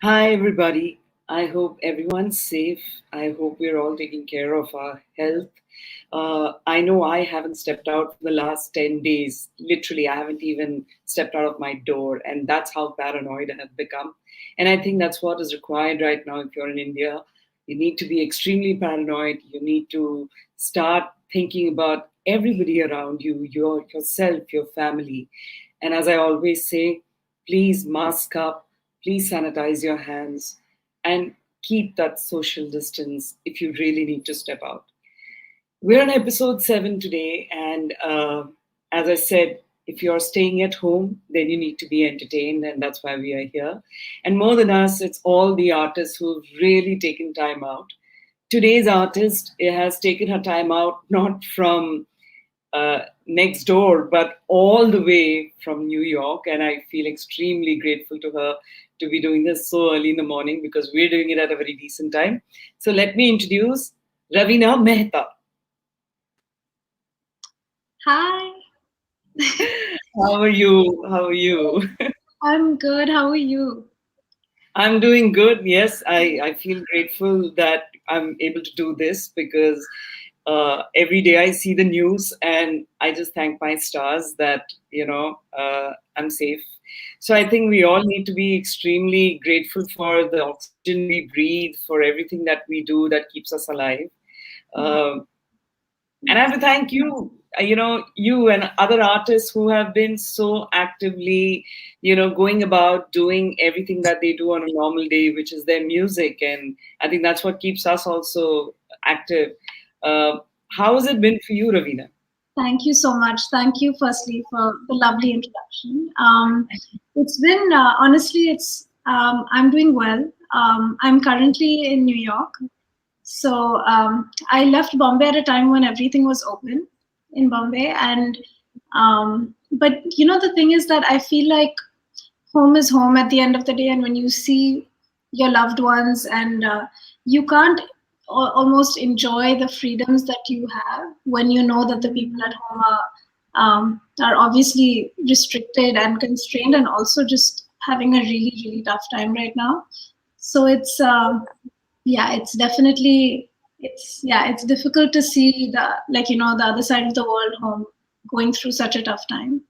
Hi, everybody. I hope everyone's safe. I hope we're all taking care of our health. I know I haven't stepped out for the last 10 days. Literally, I haven't even stepped out of my door. And that's how paranoid I have become. And I think that's what is required right now if you're in India. You need to be extremely paranoid. You need to start thinking about everybody around you, yourself, your family. And as I always say, please mask up, please sanitize your hands, and keep that social distance if you really need to step out. We're on episode 7 today, and as I said, if you're staying at home, then you need to be entertained, and that's why we are here. And more than us, it's all the artists who've really taken time out. Today's artist has taken her time out not from next door, but all the way from New York. And I feel extremely grateful to her to be doing this so early in the morning because we're doing it at a very decent time. So let me introduce Raveena Mehta. Hi, How are you? How are you? I'm good. How are you? I'm doing good. Yes, I feel grateful that I'm able to do this because every day I see the news and I just thank my stars that, I'm safe. So I think we all need to be extremely grateful for the oxygen we breathe, for everything that we do that keeps us alive. Yeah. Um and I have to thank you, you and other artists who have been so actively, going about doing everything that they do on a normal day, which is their music. And I think that's what keeps us also active. Uh, how has it been for you, Ravina? Thank you so much. Thank you, firstly, for the lovely introduction. It's been honestly, I'm doing well. I'm currently in New York, so I left Bombay at a time when everything was open in Bombay, and but the thing is that I feel like home is home at the end of the day, and when you see your loved ones and you can't almost enjoy the freedoms that you have when you know that the people at home are obviously restricted and constrained and also just having a really really tough time right now. So it's yeah, it's definitely, it's difficult to see the other side of the world home going through such a tough time.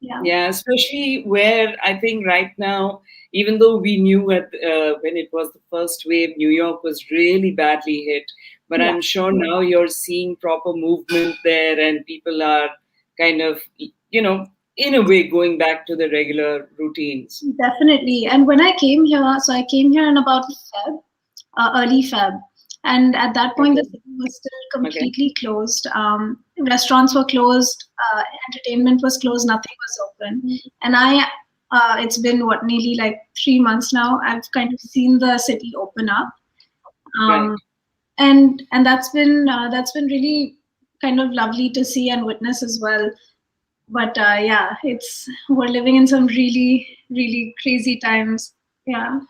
Yeah. Yeah, especially where I think right now, even though we knew when it was the first wave, New York was really badly hit. But Yeah. I'm sure now you're seeing proper movement there, and people are kind of, in a way, going back to the regular routines. Definitely. And when I came here, so I came here in about early Feb. And at that point, the Okay. city was still Okay. completely closed. Restaurants were closed, entertainment was closed, nothing was open. And it's been what, nearly like 3 months now. I've kind of seen the city open up. Right. Um, and that's been really kind of lovely to see and witness as well. But yeah, we're living in some really, really crazy times. Yeah.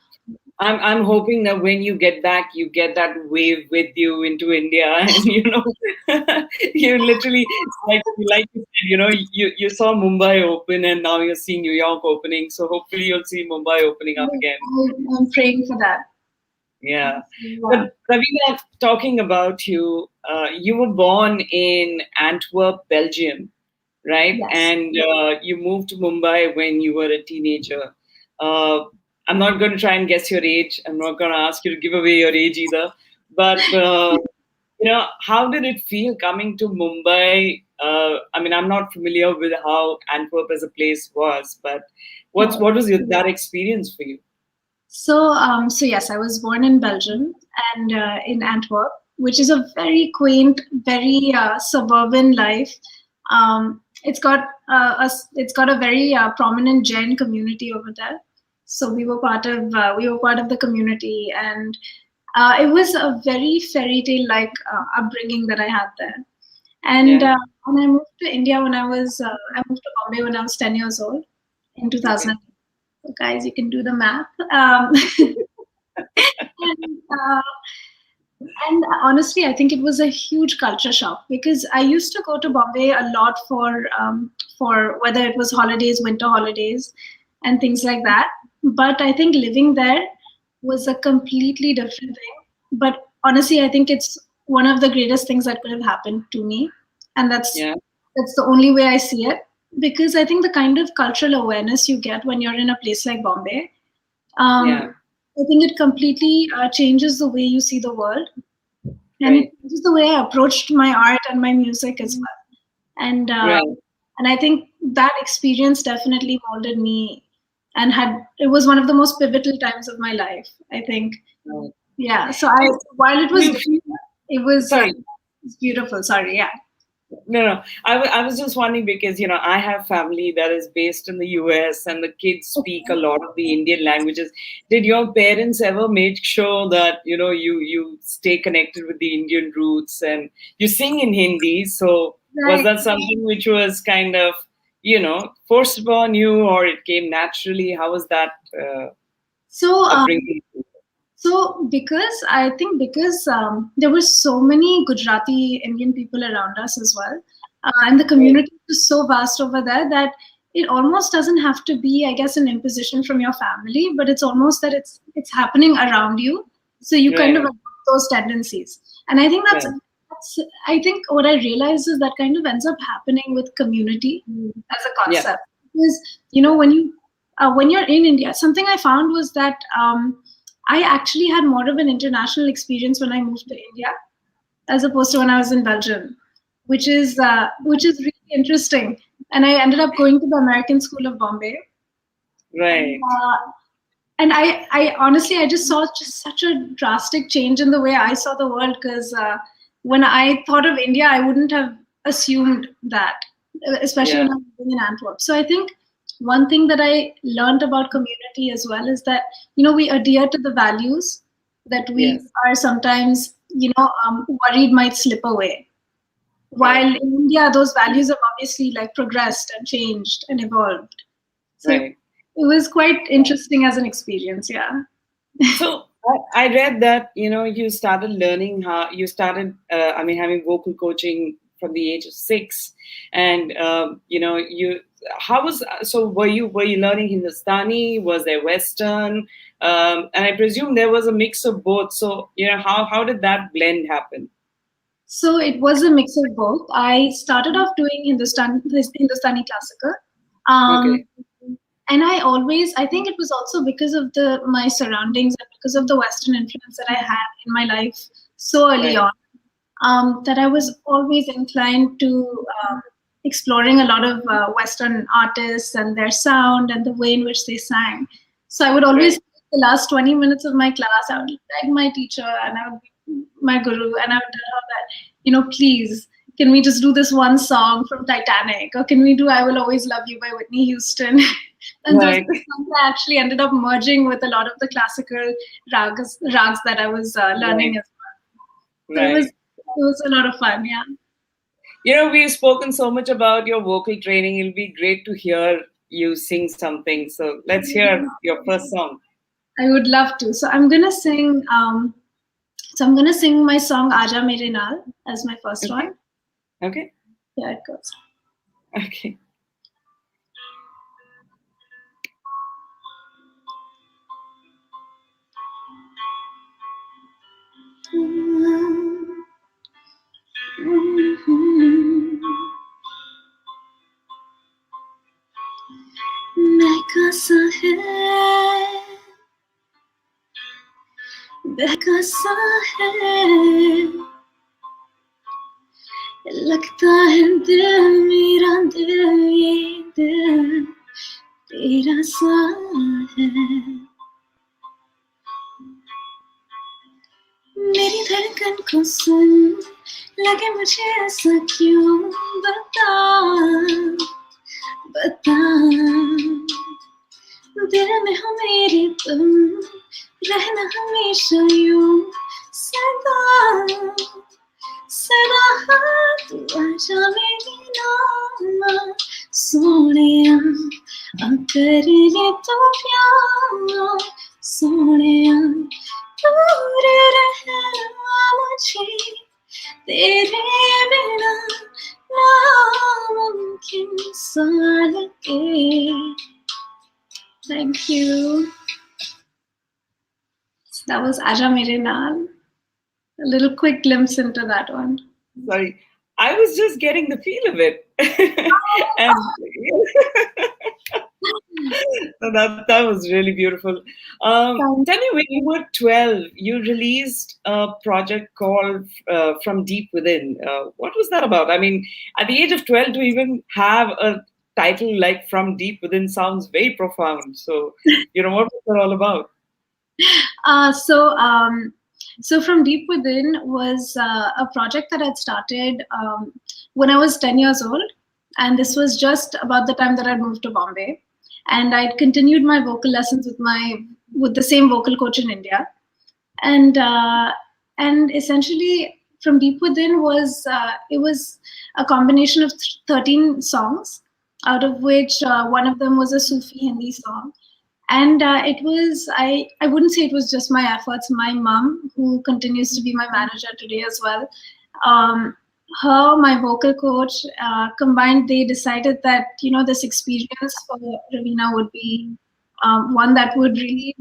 I'm hoping that when you get back, you get that wave with you into India, and you literally like you said, you saw Mumbai open, and now you're seeing New York opening. So hopefully you'll see Mumbai opening up again. I'm praying for that. Yeah, Yeah. but Ravina, talking about you, you were born in Antwerp, Belgium, right? Yes. And you moved to Mumbai when you were a teenager. Uh, I'm not going to try and guess your age. I'm not going to ask you to give away your age either. But how did it feel coming to Mumbai? I mean, I'm not familiar with how Antwerp as a place was, but what was that experience for you? So yes, I was born in Belgium and in Antwerp, which is a very quaint, very suburban life. It's got a very prominent Jain community over there. So we were part of the community, and it was a very fairy tale like upbringing that I had there. And Yeah. when I moved to India when I moved to Bombay when I was 10 years old in Okay. 2000. So guys, you can do the math. And, uh, and honestly, I think it was a huge culture shock because I used to go to Bombay a lot for whether it was holidays, winter holidays, and things like that. But I think living there, was a completely different thing. But honestly, I think it's one of the greatest things that could have happened to me, and Yeah, that's the only way I see it. Because I think the kind of cultural awareness you get when you're in a place like Bombay, yeah, I think it completely changes the way you see the world, and it right, changes the way I approached my art and my music as well. And right, I think that experience definitely molded me, and had it was one of the most pivotal times of my life. I think, right. yeah. So I, while it was You, different, it was sorry, beautiful. Sorry, yeah. no, no. I was just wondering because, I have family that is based in the US and the kids speak a lot of the Indian languages. Did your parents ever make sure that, you stay connected with the Indian roots and you sing in Hindi? So was Right. that something which was kind of, forced upon you or it came naturally? How was that So upbringing? because I think because there were so many Gujarati Indian people around us as well, and the Right. community is so vast over there that it almost doesn't have to be, I guess, an imposition from your family, but it's almost that it's happening around you, so you kind of Right. adopt those tendencies. And I think Right. that's I think what I realized is that kind of ends up happening with community as a Yeah. concept, because when you're in India, something I found was that. I actually had more of an international experience when I moved to India as opposed to when I was in Belgium, which is really interesting. And I ended up going to the American School of Bombay, and Right. I honestly I just saw just such a drastic change in the way I saw the world, because when I thought of India, I wouldn't have assumed that, especially Yeah. when I was living in Antwerp. So I think one thing that I learned about community as well is that we adhere to the values that we Yes. are sometimes worried might slip away. While Right. in India, those values have obviously like progressed and changed and evolved. So Right. it was quite interesting as an experience. Yeah. So I read that you started learning how you started. I mean, having vocal coaching from the age of 6, and you. How was so? Were you learning Hindustani? Was there Western? And I presume there was a mix of both. So how did that blend happen? So it was a mix of both. I started off doing Hindustani classical, um, Okay. and I think it was also because of the my surroundings and because of the Western influence that I had in my life so early Right. on, that I was always inclined to exploring a lot of Western artists and their sound and the way in which they sang. So I would always Right. take the last 20 minutes of my class, I would beg my teacher and I would be my guru, and I would tell her that, please, can we just do this one song from Titanic? Or can we do I Will Always Love You by Whitney Houston? And those Right. songs I actually ended up merging with a lot of the classical rags that I was learning Right. as well. So Right. it was a lot of fun, yeah. We've spoken so much about your vocal training. It'll be great to hear you sing something. So let's hear your first song. I would love to. So I'm gonna sing my song Aja Mere Naal as my first Okay. one. Okay. Here it goes. Okay. महका है बहका सा है लगता है दिल मेरा दिल ये दिल तेरा सा है मेरी धड़कन को सुन लगे मुझे ऐसा क्यों बता बता दिल में हो मेरे तुम रहना हमेशा यूं सदा सदा तू आजा मेरी नाम सोनिया कर ले तो प्यार सोनिया दूर रहना मुझे तेरे बिना नामुमकिन सा लगे. Thank you. That was Aja Mere Naal. A little quick glimpse into that one. Sorry, I was just getting the feel of it, and so that was really beautiful. Thank Tell me, when you were 12, you released a project called From Deep Within. What was that about? I mean, at the age of 12, to even have a title like From Deep Within sounds very profound. So, what was that all about? Uh, so, um, so from Deep Within was a project that I'd started when I was 10 years old, and this was just about the time that I'd moved to Bombay, and I'd continued my vocal lessons with the same vocal coach in India, and uh, and essentially from Deep Within was it was a combination of 13 songs, out of which one of them was a Sufi Hindi song, and I wouldn't say it was just my efforts. My mom, who continues to be my manager today as well, um, her, my vocal coach, combined, they decided that this experience for Raveena would be one that would really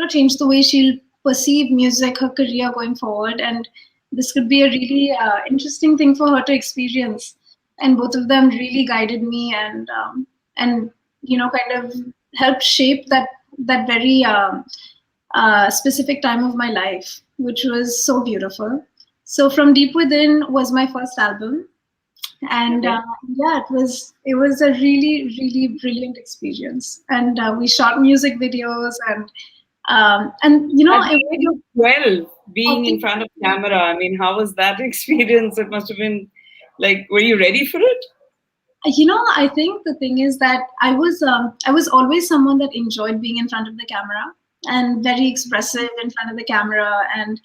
change the way she'll perceive music, her career going forward, and this could be a really interesting thing for her to experience. And both of them really guided me and kind of helped shape that very specific time of my life, which was so beautiful. So From Deep Within was my first album, and Okay. yeah, it was a really brilliant experience. And we shot music videos, and At the age of 12, I being in think front of camera, I mean, how was that experience? It must have been like, were you ready for it? I think the thing is that I was always someone that enjoyed being in front of the camera and very expressive in front of the camera, and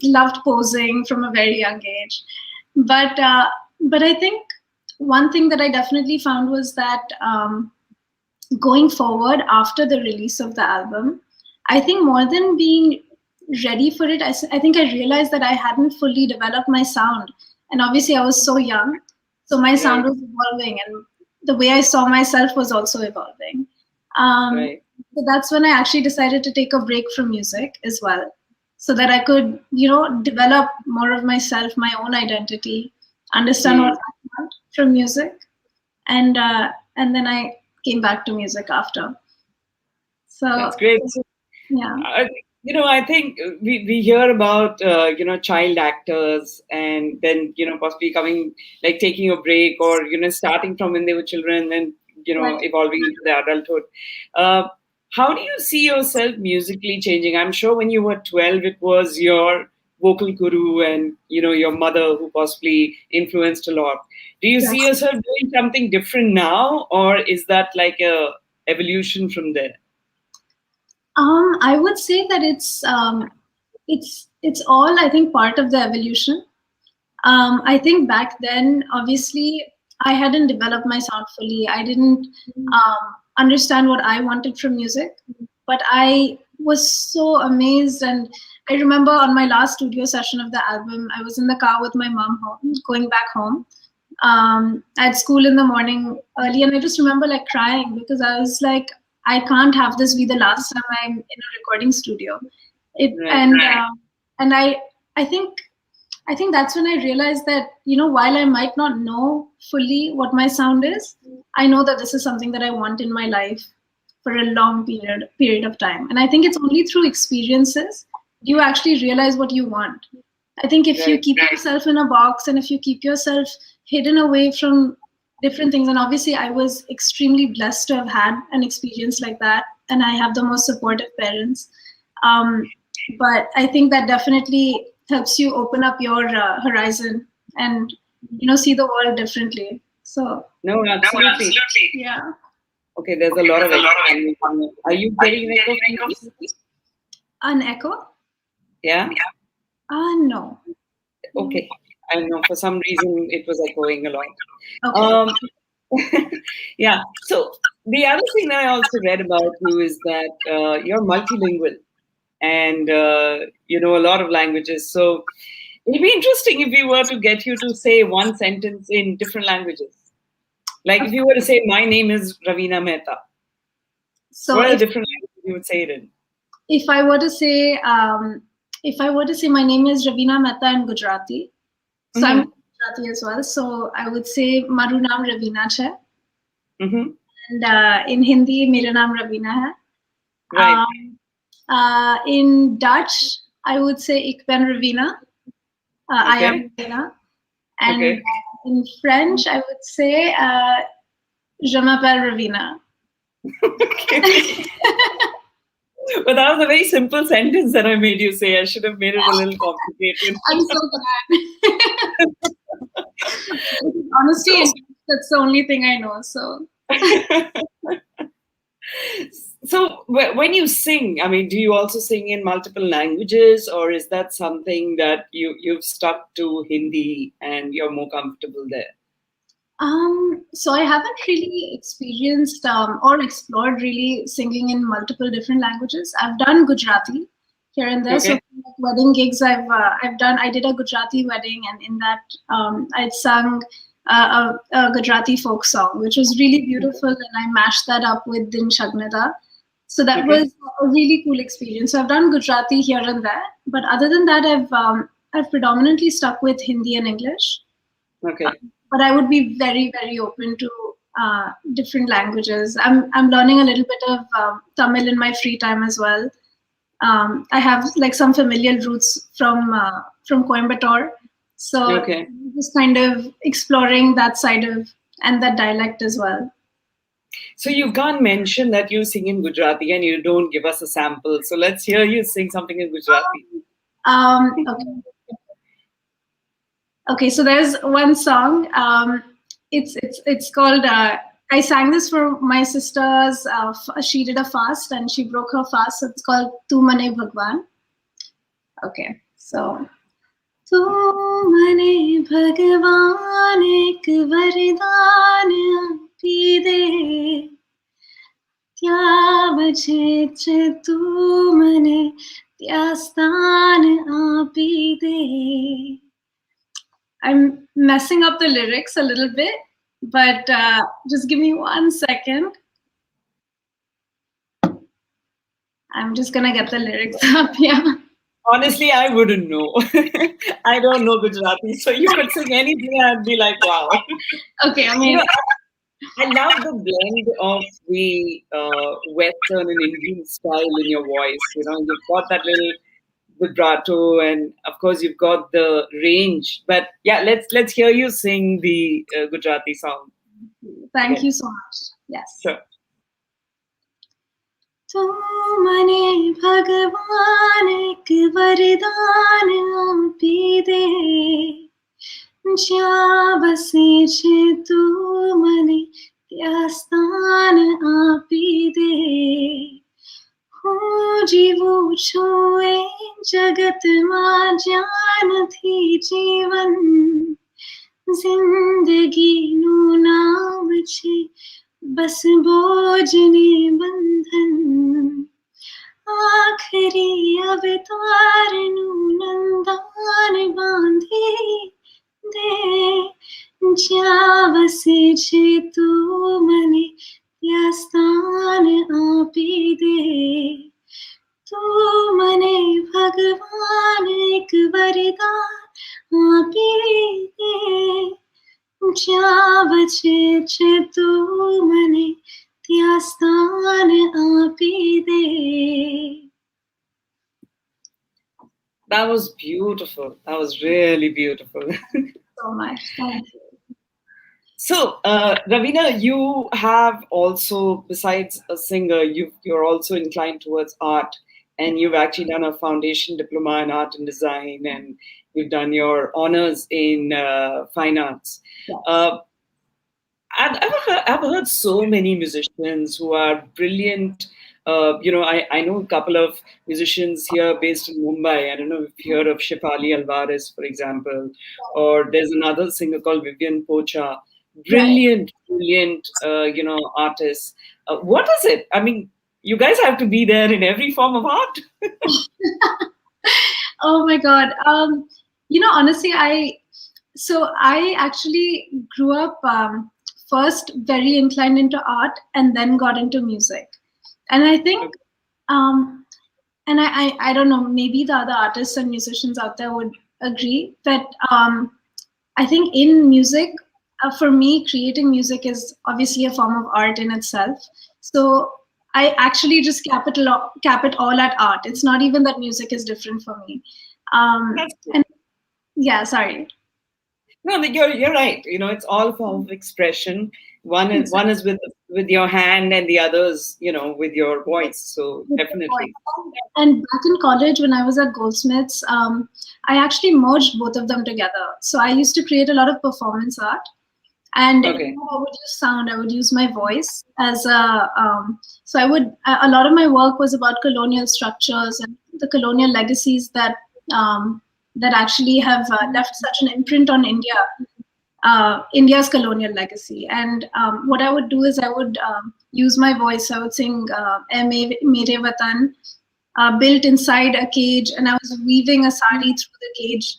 loved posing from a very young age. But I think one thing that I definitely found was that going forward after the release of the album, I think more than being ready for it, I think I realized that I hadn't fully developed my sound. And obviously, I was so young. So my sound Right, was evolving, and the way I saw myself was also evolving. Um, right. so that's when I actually decided to take a break from music as well, so that I could, develop more of myself, my own identity, understand what Hmm. I want from music, and then I came back to music after. So That's great. So, yeah, uh, I think we hear about, child actors and then, possibly coming, like taking a break or, starting from when they were children and, right. evolving into their adulthood. Uh, how do you see yourself musically changing? I'm sure when you were 12, it was your vocal guru and, your mother who possibly influenced a lot. Do you see Yes. yourself doing something different now, or is that like a evolution from there? I would say that it's all, I think, part of the evolution. I think back then, obviously, I hadn't developed my sound fully. I didn't understand what I wanted from music, but I was so amazed. And I remember on my last studio session of the album, I was in the car with my mom home, going back home. I had school in the morning early, and I just remember like crying because I was like, I can't have this be the last time I'm in a recording studio. It Right. and I think I think that's when I realized that, while I might not know fully what my sound is, I know that this is something that I want in my life for a long period of time. And I think it's only through experiences you actually realize what you want. I think if you Right. keep yourself in a box and if you keep yourself hidden away from different things, and obviously I was extremely blessed to have had an experience like that, and I have the most supportive parents. Um, but I think that definitely helps you open up your horizon and see the world differently. So No, absolutely. yeah, Okay, there's a lot of echo coming from. Are you getting an echo from me? an echo? Yeah. No. Okay. I don't know. For some reason, it was echoing a lot. Okay. Um, yeah. So the other thing that I also read about you is that you're multilingual and you know a lot of languages. So it'd be interesting if we were to get you to say one sentence in different languages. Like Of if you were to say, "My name is Raveena Mehta," So what are if the different languages you would say it in? if I were to say, my name is Raveena Mehta in Gujarati. So I'm Mm-hmm. Gujarati as well. So I would say Maru naam Raveena hai. Mm-hmm. And in Hindi, mera naam Raveena hai. Right. In Dutch, I would say ik ben Raveena. I am Okay. Raveena. And Okay. in French, I would say je m'appelle Raveena. Okay. But that was a very simple sentence that I made you say. I should have made it a little complicated. I'm so glad. Honestly, So, that's the only thing I know. So. so when you sing, I mean, do you also sing in multiple languages, or is that something that you've stuck to Hindi and you're more comfortable there? So I haven't really experienced or explored really singing in multiple different languages. I've done Gujarati here and there. So Okay. like wedding gigs, I've done. I did a Gujarati wedding, and in that I'd sung a Gujarati folk song, which was really beautiful, and I mashed that up with Din Shagnada. So that Okay. was a really cool experience. So I've done Gujarati here and there, but other than that, I've predominantly stuck with Hindi and English. Okay. But I would be very, very open to different languages. I'm learning a little bit of Tamil in my free time as well. I have like some familial roots from Coimbatore, so Okay. just kind of exploring that side of and that dialect as well. So you can't mention that you sing in Gujarati and you don't give us a sample. So let's hear you sing something in Gujarati. Okay. Okay, so there's one song. It's called. I sang this for my sister's. She did a fast and she broke her fast. So it's called "Tu Mane Bhagwan." Okay, so "Tu Mane Bhagwan ek वरदान आपी दे क्या बचे च तू मने त्या स्थान आपी दे." I'm messing up the lyrics a little bit, but just give me 1 second. I'm just gonna get the lyrics up. Yeah. Honestly, I wouldn't know. I don't know Gujarati, so you could sing anything, I'd be like, wow. Okay. I You mean, know, I love the blend of the Western and Indian style in your voice. You know, you've got that little vibrato, and of course, you've got the range. But yeah, let's hear you sing the Gujarati song thank again. you so much. Yes. Sure. तू मने भगवान एक वरदान आपी दे ज्या बसे छे तू मने त्या स्थान आपी दे હું જીવું છું એ જગતમાં જ્યાં નથી જીવન જિંદગીનું નામ છે બસ બોજ ને બંધન આખરી અવતારનું નંદાન બાંધી દે જ્યાં વસે છે તું મને त्या स्थान आपी दे तू मने भगवान एक वरदान आपी दे ज्या बचे छे तू मने त्या स्थान आपी दे. That was beautiful. That was really beautiful. So much. Thank you. So, Raveena, you have also, besides a singer, you're also inclined towards art, and you've actually done a foundation diploma in art and design, and you've done your honors in fine arts. Yes. I've heard so many musicians who are brilliant. I know a couple of musicians here based in Mumbai. I don't know if you heard of Shefali Alvarez, for example, or there's another singer called Vivian Pocha. Right. Brilliant, artists. What is it? I mean, you guys have to be there in every form of art. Oh my God. Honestly, I actually grew up first very inclined into art and then got into music. And I think, and I don't know, maybe the other artists and musicians out there would agree that I think in music, for me, creating music is obviously a form of art in itself. So I actually just cap it all at art. It's not even that music is different for me. That's good. And yeah, sorry. No, you're right. It's all form of expression. One is with your hand, and the others, with your voice. So With the voice. definitely. And back in college, when I was at Goldsmiths, I actually merged both of them together. So I used to create a lot of performance art, and in Okay. that I would use sound. I would use my voice as a. So I would. A lot of my work was about colonial structures and the colonial legacies that actually have left such an imprint on India, India's colonial legacy. And what I would do is I would use my voice. I would sing Mere Vatan, built inside a cage, and I was weaving a sari through the cage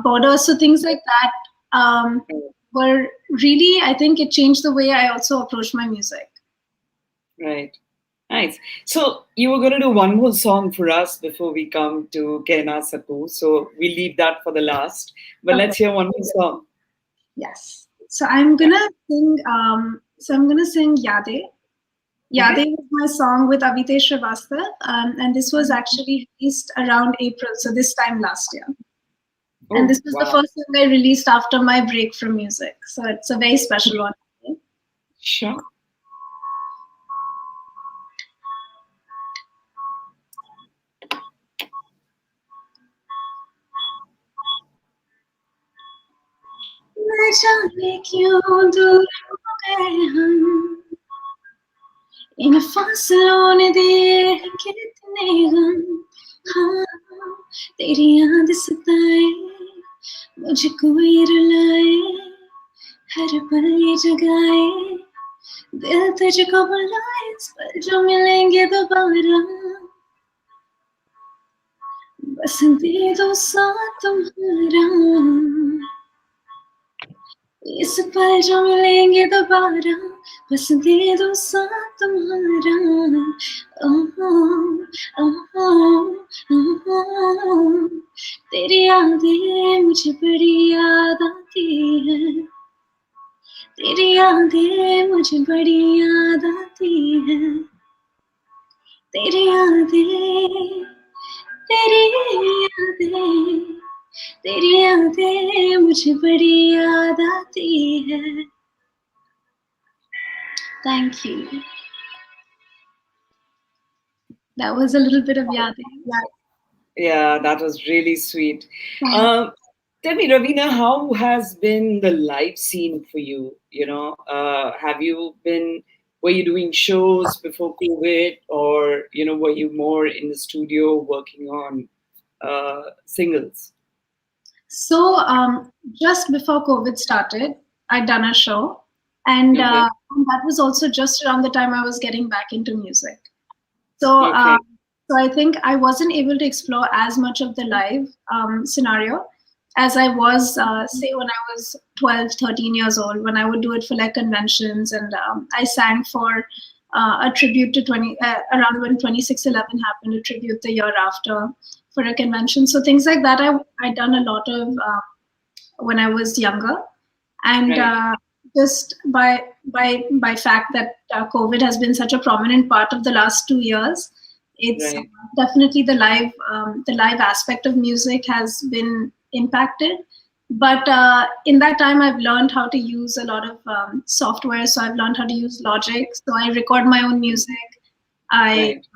borders. So things like that were really, I think it changed the way I also approach my music. Right. Nice. So you were going to do one more song for us before we come to Kehna Saku. So we leave that for the last. But Okay. let's hear one more song. Yes. So I'm gonna sing. I'm gonna sing Yade. Yade Okay. was my song with Avitesh Srivastava, and this was actually released around April, so this time last year. And Oh, this was the wow. first song I released after my break from music, so it's a very special one. Sure. मैं जाने क्यों दूर हो गए हम, इन फासलों ने दिए हैं कितने गम, हाँ तेरी याद सताए मुझे कोई रुलाए, हर पल ये जगाए दिल तुझको बुलाए, इस पल जो मिलेंगे दोबारा, बस दे दो साथ तुम्हारा, इस पल जो मिलेंगे दोबारा, बस दे दो साथ तुम्हारा, तेरी यादें मुझे बड़ी याद आती है, तेरी यादें मुझे बड़ी याद आती है, तेरी यादें, तेरी यादें, तेरी यादें मुझे बड़ी याद आती है. Thank you. That was a little bit of Yadin. Yeah, that was really sweet. Thank Um, Tell me, Raveena, how has been the live scene for you? Were you doing shows before COVID, or were you more in the studio working on singles? So, just before COVID started, I'd done a show, and Okay, that was also just around the time I was getting back into music. So, okay, so I think I wasn't able to explore as much of the live scenario as I was, say, when I was 12, 13 years old, when I would do it for like conventions, and I sang for a tribute to around when 2611 happened, a tribute the year after for a convention. So things like that, I'd done a lot of when I was younger, and right, just by fact that COVID has been such a prominent part of the last 2 years, it's right, definitely the live aspect of music has been impacted. But in that time, I've learned how to use a lot of software. So I've learned how to use Logic. So I record my own music. I right,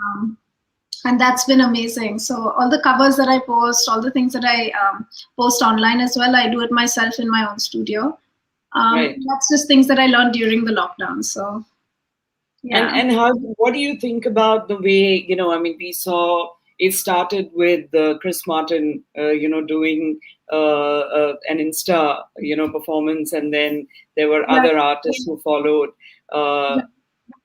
and that's been amazing. So all the covers that I post, all the things that I post online as well, I do it myself in my own studio. right. That's just things that I learned during the lockdown. So And yeah. and what do you think about the way, I mean, we saw it started with Chris Martin, doing an Insta, performance, and then there were Right. other artists who followed. Uh,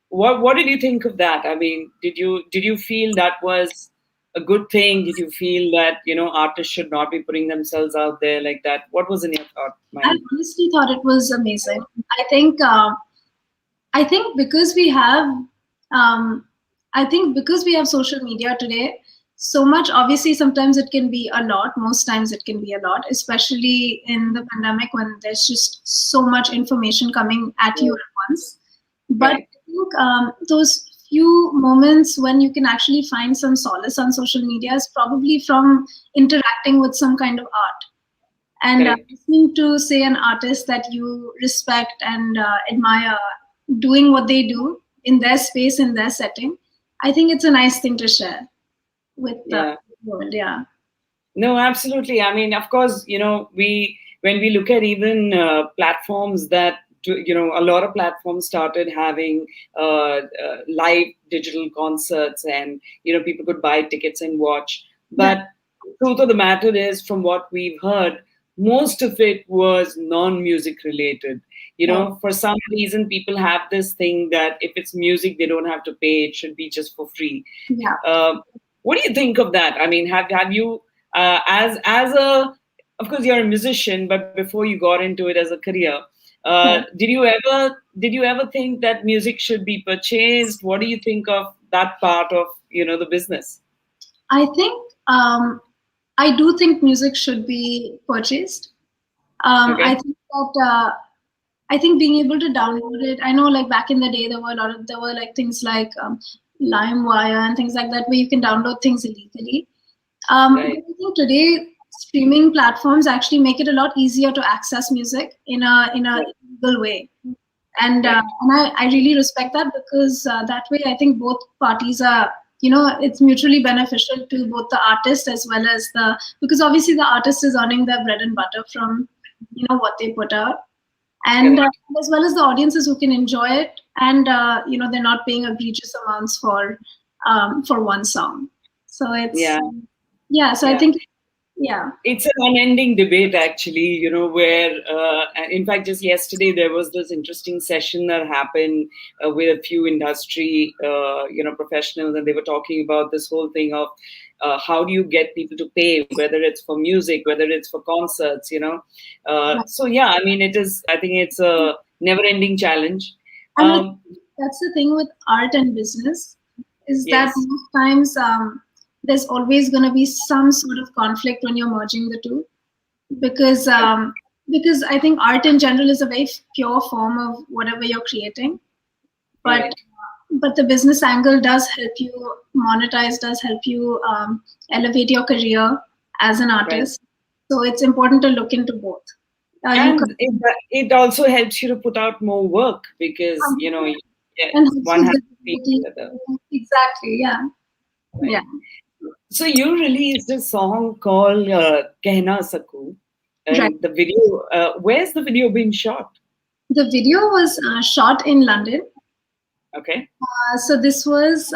what did you think of that? I mean, did you feel that was a good thing? Did you feel that artists should not be putting themselves out there like that? What was in your thought I mind? honestly thought it was amazing. I think I think because we have um, I think because we have social media today, so much. Obviously, sometimes it can be a lot. Most times it can be a lot, especially in the pandemic when there's just so much information coming at you Right. at once. But Right. I think those few moments when you can actually find some solace on social media is probably from interacting with some kind of art and Correct. listening to, say, an artist that you respect and admire doing what they do in their space, in their setting. I think it's a nice thing to share with the Yeah. world. Yeah. No, absolutely. I mean, of course, we when we look at even platforms that a lot of platforms started having live digital concerts, and people could buy tickets and watch. Right. But truth of the matter is, from what we've heard, most of it was non-music related. Right. For some reason, people have this thing that if it's music, they don't have to pay; it should be just for free. Yeah. Um, what do you think of that? I mean, have you as a, of course you're a musician, but before you got into it as a career, Yeah. did you ever think that music should be purchased? What do you think of that part of the business? I think I do think music should be purchased. I Okay. think that I think being able to download it. I know, like back in the day, there were like things like LimeWire and things like that where you can download things illegally. But Right. I think today streaming platforms actually make it a lot easier to access music in a Right. legal way. And I really respect that because that way I think both parties are, it's mutually beneficial to both the artist as well as the, because obviously the artist is earning their bread and butter from what they put out, and Correct. as well as the audiences who can enjoy it, and they're not paying egregious amounts for one song. So it's, Yeah. yeah, so I Yeah. think, yeah. It's an unending debate, actually, where, in fact, just yesterday there was this interesting session that happened with a few industry, professionals, and they were talking about this whole thing of how do you get people to pay, whether it's for music, whether it's for concerts. So yeah, I mean, I think it's a never-ending challenge. And I Um, think that's the thing with art and business, is that yes, most times there's always going to be some sort of conflict when you're merging the two, because because I think art in general is a very pure form of whatever you're creating, but right, but the business angle does help you monetize, does help you elevate your career as an right. artist. So it's important to look into both. You can, And it also helps you to put out more work because yeah, and helps one with has to feed visibility. the other. Exactly. Yeah. Right. Yeah. So you released a song called "Kehna Saku," Right. and the video. Where's the video being shot? The video was shot in London. Okay. So this was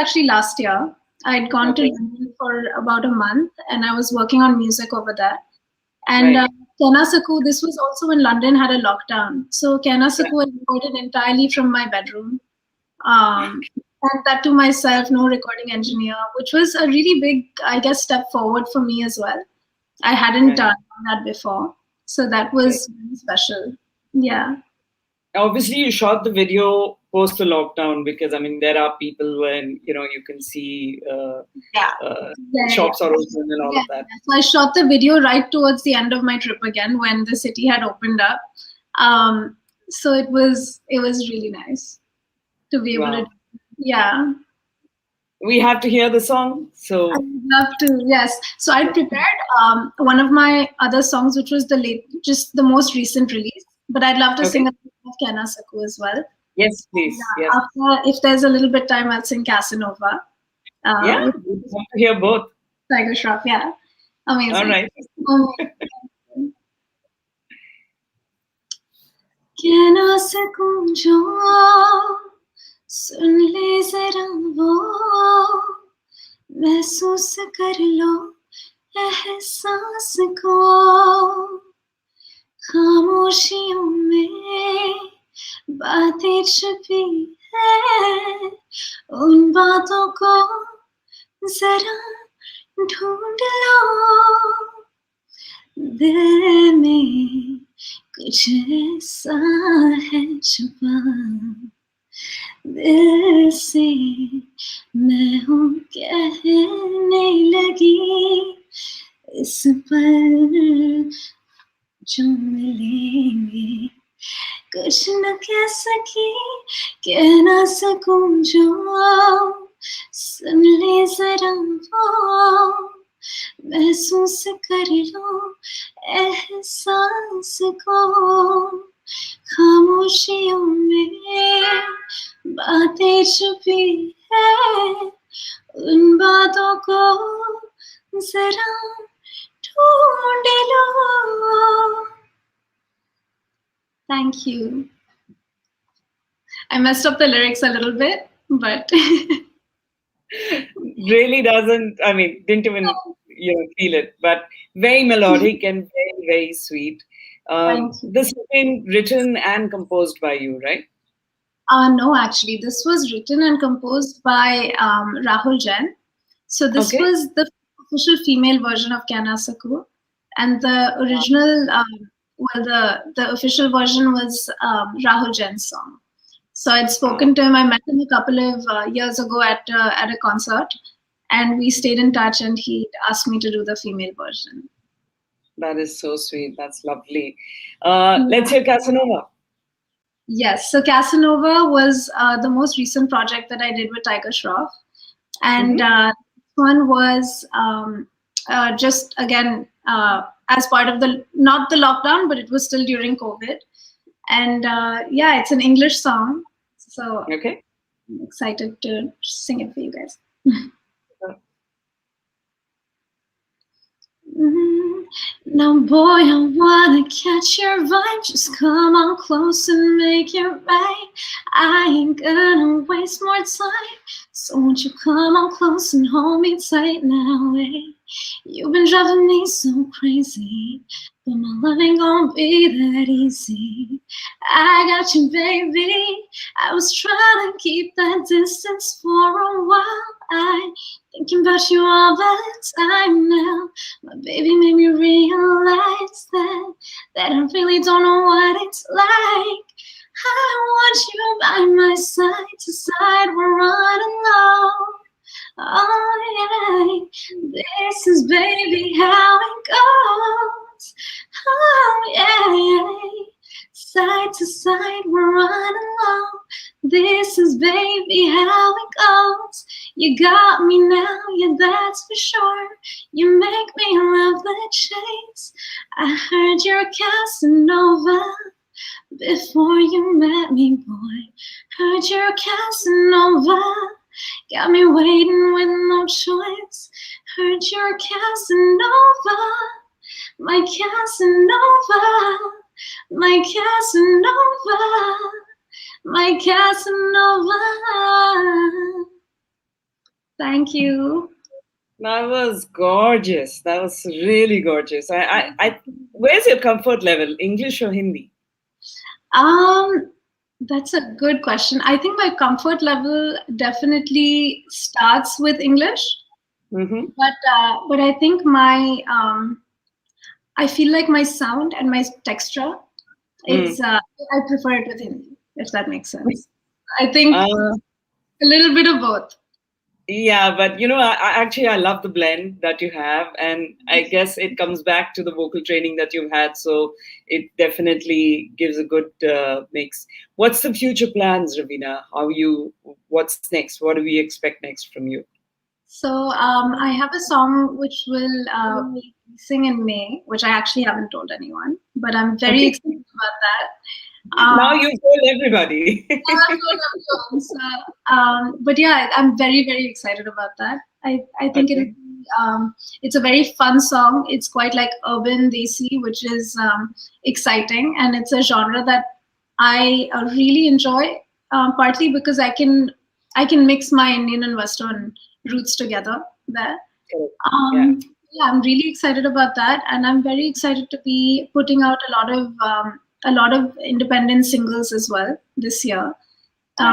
actually last year. I'd gone to Okay. London for about a month, and I was working on music over there. And Right. Kenasaku, this was also when London had a lockdown. So Yeah. Kenasaku I recorded entirely from my bedroom. And that to myself, no recording engineer, which was a really big, I guess, step forward for me as well. I hadn't Right. done that before. So that Right. was really special. Yeah. Obviously, you shot the video post the lockdown because I mean there are people when you can see Yeah. Yeah, yeah, shops are open and all yeah. of that. So I shot the video right towards the end of my trip again when the city had opened up. So it was really nice to be able to. Wow. Yeah, We have to hear the song. I So would love to. Yes. So I prepared one of my other songs, which was just the most recent release. But I'd love to sing okay. a bit of Kenna Saku as well. Yes, And please. Yes. after, if there's a little bit time, I'll sing Casanova. Yeah. With We'd love to hear both. Tiger Shroff. Yeah. All Amazing. right. Amazing. कहना सकूं जो सुन ले जरा वो महसूस कर लो एहसास को खामोशियों में बातें छुपी है उन बातों को जरा ढूंढ लो दिल में कुछ ऐसा है छुपा दिल से मैं हूँ कहने लगी इस पर जो मिलेंगे कुछ न कह सकी कह ना सकूं जो सुन ले जरा वो महसूस कर लो एहसास को खामोशियों में बातें छुपी है उन बातों को जरा ढूंढ लो. Thank you. I messed up the lyrics a little bit, but Really doesn't, I mean, didn't even feel it, but very melodic and very, very sweet. thank you. This has been written and composed by you, right? No, actually, this was written and composed by Rahul Jain. So this Okay. was the official female version of Kya Saku, and the original, the official version was Rahul Jain's song. So I'd spoken to him. I met him a couple of years ago at a concert, and we stayed in touch. And he asked me to do the female version. That is so sweet. That's lovely. Let's hear Casanova. Yes. So Casanova was the most recent project that I did with Tiger Shroff. And this one was just, again, as part of not the lockdown, but it was still during COVID. And yeah, it's an English song. So okay. I'm excited to sing it for you guys. Now, boy, I wanna catch your vibe. Just come on close and make it right. I ain't gonna waste more time. So won't you come on close and hold me tight now, eh? You've been driving me so crazy, but my love ain't gonna be that easy. I got you, baby. I was trying to keep that distance for a while. I thinking about you all the time now. My baby made me realize that I really don't know what it's like. I want you by my side to side, we're running low. Oh yeah, this is baby how it goes. Oh yeah, side to side we're running low. This is baby how it goes. You got me now, yeah, that's for sure. You make me love the chase. I heard you're a Casanova before you met me, boy. Heard you're a Casanova. Got me waiting with no choice. Heard you're a Casanova. My Casanova. My Casanova. My Casanova. Thank you. That was gorgeous. That was really gorgeous. Where's your comfort level, English or Hindi? That's a good question. I think my comfort level definitely starts with English, but I think I feel like my sound and my texture is I prefer it with Hindi, if that makes sense. I think a little bit of both. Yeah, but I love the blend that you have, and I guess it comes back to the vocal training that you've had, so it definitely gives a good mix. What's the future plans, Raveena? What's next? What do we expect next from you? So I have a song which will be releasing in May, which I actually haven't told anyone, but I'm very excited about that. Now you've told everybody. But yeah, I'm very, very excited about that. I think it's a very fun song. It's quite like urban desi, which is exciting, and it's a genre that I really enjoy. Partly because I can mix my Indian and Western roots together there. Yeah, I'm really excited about that, and I'm very excited to be putting out a lot of independent singles as well this year,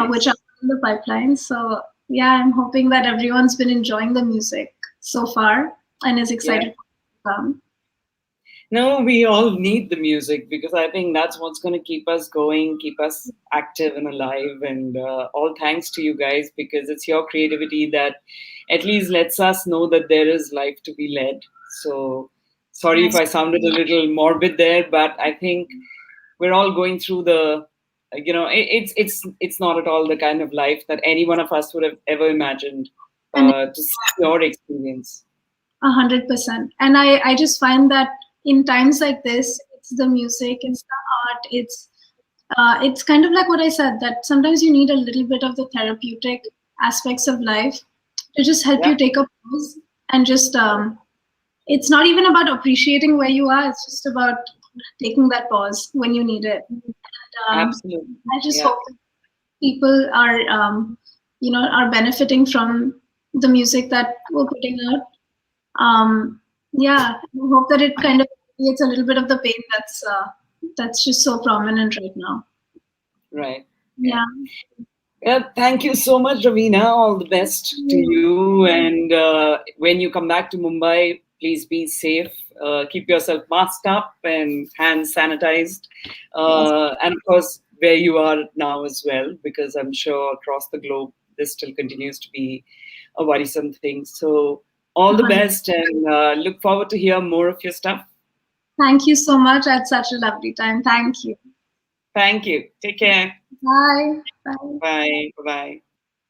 which are in the pipeline. So yeah, I'm hoping that everyone's been enjoying the music so far and is excited to come. No, we all need the music because I think that's what's going to keep us going, keep us active and alive. And all thanks to you guys because it's your creativity that at least lets us know that there is life to be led. So sorry if Yes. I sounded a little morbid there, but I think we're all going through the, it's not at all the kind of life that any one of us would have ever imagined And to see your experience. 100%. And I just find that in times like this, it's the music, it's the art, it's kind of like what I said, that sometimes you need a little bit of the therapeutic aspects of life to just help Yeah, you take a pause and just it's not even about appreciating where you are, it's just about taking that pause when you need it. absolutely. I just Yeah, hope that people are are benefiting from the music that we're putting out. Yeah, I hope that it kind of creates a little bit of the pain that's just so prominent right now. right. Yeah. Yeah, thank you so much, Raveena. All the best to you. And when you come back to Mumbai, please be safe. Keep yourself masked up and hands sanitized. Yes. And of course, where you are now as well, because I'm sure across the globe, this still continues to be a worrisome thing. So, all the 100. best and look forward to hear more of your stuff. Thank you so much. I had such a lovely time. Thank you. Thank you. Take care. Bye. Bye. Bye. Bye.